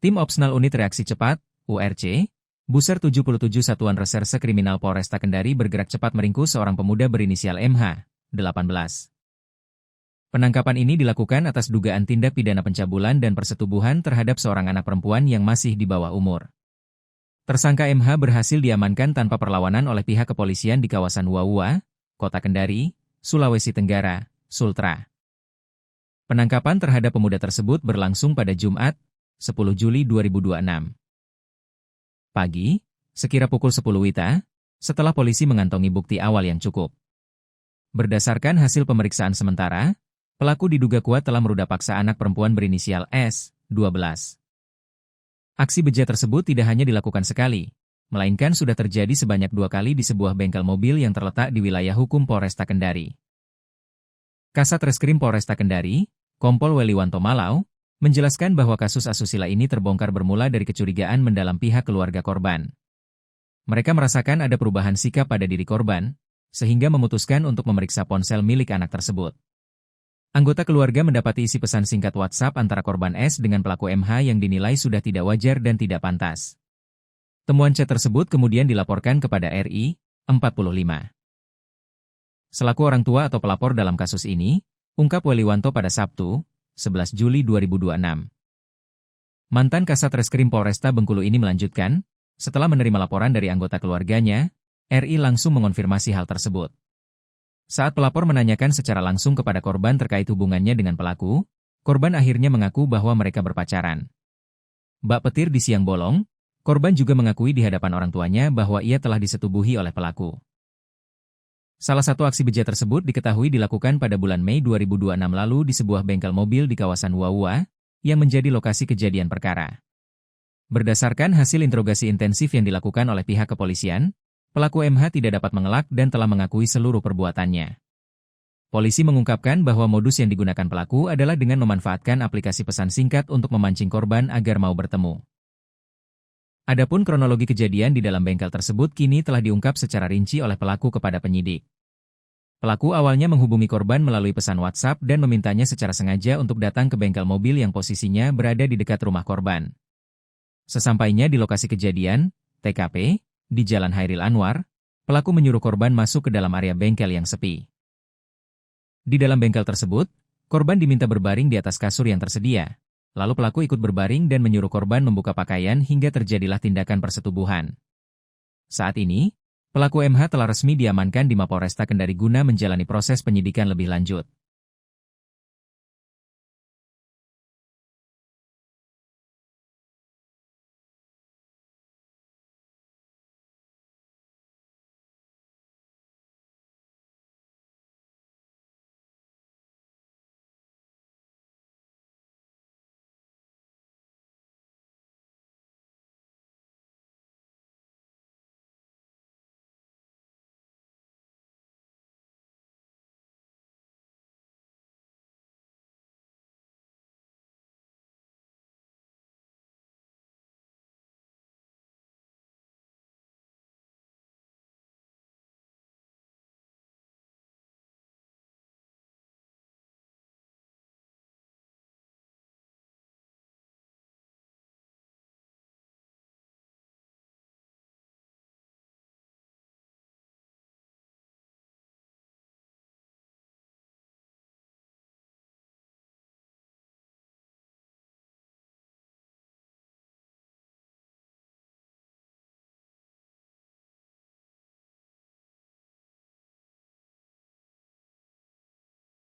Tim Opsnal Unit Reaksi Cepat, URC, Buser 77 Satuan Reserse Kriminal Polresta Kendari bergerak cepat meringkus seorang pemuda berinisial MH, 18. Penangkapan ini dilakukan atas dugaan tindak pidana pencabulan dan persetubuhan terhadap seorang anak perempuan yang masih di bawah umur. Tersangka MH berhasil diamankan tanpa perlawanan oleh pihak kepolisian di kawasan Wawua, Kota Kendari, Sulawesi Tenggara, Sultra. Penangkapan terhadap pemuda tersebut berlangsung pada Jumat, 10 Juli 2026. Pagi, sekira pukul 10 WITA, setelah polisi mengantongi bukti awal yang cukup. Berdasarkan hasil pemeriksaan sementara, pelaku diduga kuat telah meruda paksa anak perempuan berinisial S, 12. Aksi bejat tersebut tidak hanya dilakukan sekali, melainkan sudah terjadi sebanyak 2 kali di sebuah bengkel mobil yang terletak di wilayah hukum Polresta Kendari. Kasat Reskrim Polresta Kendari, Kompol Weliwanto Malau, menjelaskan bahwa kasus asusila ini terbongkar bermula dari kecurigaan mendalam pihak keluarga korban. Mereka merasakan ada perubahan sikap pada diri korban, sehingga memutuskan untuk memeriksa ponsel milik anak tersebut. Anggota keluarga mendapati isi pesan singkat WhatsApp antara korban S dengan pelaku MH yang dinilai sudah tidak wajar dan tidak pantas. Temuan chat tersebut kemudian dilaporkan kepada RI 45. Selaku orang tua atau pelapor dalam kasus ini, ungkap Weliwanto pada Sabtu, 11 Juli 2026. Mantan Kasat Reskrim Polresta Bengkulu ini melanjutkan, setelah menerima laporan dari anggota keluarganya, RI langsung mengonfirmasi hal tersebut. Saat pelapor menanyakan secara langsung kepada korban terkait hubungannya dengan pelaku, korban akhirnya mengaku bahwa mereka berpacaran. Bak petir di siang bolong, korban juga mengakui di hadapan orang tuanya bahwa ia telah disetubuhi oleh pelaku. Salah satu aksi bejat tersebut diketahui dilakukan pada bulan Mei 2026 lalu di sebuah bengkel mobil di kawasan Wawua, yang menjadi lokasi kejadian perkara. Berdasarkan hasil interogasi intensif yang dilakukan oleh pihak kepolisian, pelaku MH tidak dapat mengelak dan telah mengakui seluruh perbuatannya. Polisi mengungkapkan bahwa modus yang digunakan pelaku adalah dengan memanfaatkan aplikasi pesan singkat untuk memancing korban agar mau bertemu. Adapun kronologi kejadian di dalam bengkel tersebut kini telah diungkap secara rinci oleh pelaku kepada penyidik. Pelaku awalnya menghubungi korban melalui pesan WhatsApp dan memintanya secara sengaja untuk datang ke bengkel mobil yang posisinya berada di dekat rumah korban. Sesampainya di lokasi kejadian, TKP, di Jalan Hairil Anwar, pelaku menyuruh korban masuk ke dalam area bengkel yang sepi. Di dalam bengkel tersebut, korban diminta berbaring di atas kasur yang tersedia. Lalu pelaku ikut berbaring dan menyuruh korban membuka pakaian hingga terjadilah tindakan persetubuhan. Saat ini, pelaku MH telah resmi diamankan di Mapolresta Kendari guna menjalani proses penyidikan lebih lanjut.